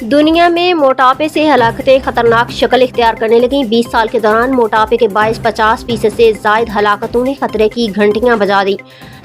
दुनिया में मोटापे से हलाकतें खतरनाक शक्ल इख्तियार करने लगीं। 20 साल के दौरान मोटापे के बायस 50% से जायद हलाकतों ने खतरे की घंटियां बजा दी।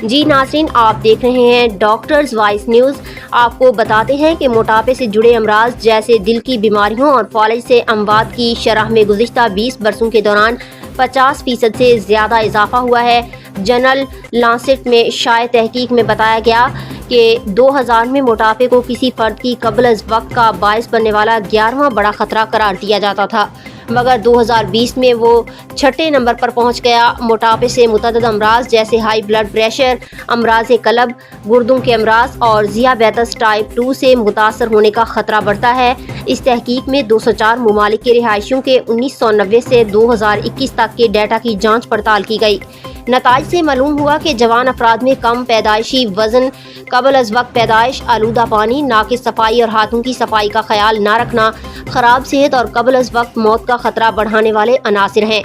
जी नाज़रीन, आप देख रहे हैं डॉक्टर्स वॉइस न्यूज़। आपको बताते हैं कि मोटापे से जुड़े अमराज जैसे दिल की बीमारियों और फौलेज से अमवात की शरह में गुज़िश्ता 20 बरसों के दौरान 50% से ज़्यादा इजाफा हुआ है। जर्नल लांसेट में शाये तहकीक में बताया गया कि 2000 में मोटापे को किसी फर्द की कब्ल अज़ वक्त का बायस बनने वाला 11वां बड़ा खतरा करार दिया जाता था, मगर 2020 में वो 6ठे नंबर पर पहुंच गया। मोटापे से मुतअद्दिद अमराज जैसे हाई ब्लड प्रेशर, अमराज कल्ब, गुर्दों के अमराज और ज़ियाबेतस टाइप 2 से मुतासर होने का खतरा बढ़ता है। इस तहकीक में 204 ममालिक के रिहायशियों के 1990 से 2021 तक के डाटा की जाँच पड़ताल की गई। नताइज से मालूम हुआ कि जवान अफराद में कम पैदाइशी वज़न, कबल अज़ वक्त पैदाइश, आलूदा पानी, नाकिस सफाई और हाथों की सफाई का ख्याल न रखना, ख़राब सेहत और कबल अज़ वक्त मौत का खतरा बढ़ाने वाले अनासिर हैं।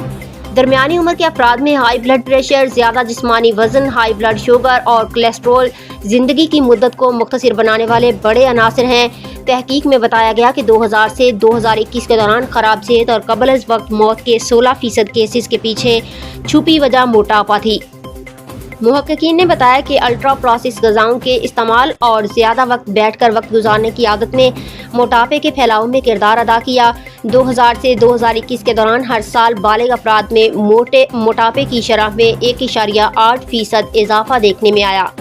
दरमियानी उम्र के अफराद में हाई ब्लड प्रेशर, ज़्यादा जिस्मानी वज़न, हाई ब्लड शुगर और कोलेस्ट्रोल ज़िंदगी की मुद्दत को मुख्तसर बनाने वाले बड़े अनासिर हैं। तहकीक में बताया गया कि 2000 से 2021 के दौरान ख़राब सेहत और कबल अज़ वक्त मौत के 16% केसेस के पीछे छुपी वजह मोटापा थी। मुहक्किकीन ने बताया कि अल्ट्रा प्रोसेस ग़िज़ाओं के इस्तेमाल और ज़्यादा वक्त बैठकर वक्त गुजारने की आदत ने मोटापे के फैलाव में किरदार अदा किया। 2000 से 2021 के दौरान हर साल बालिग अफराद में मोटापे की शरह में 1.8% इजाफा देखने में आया।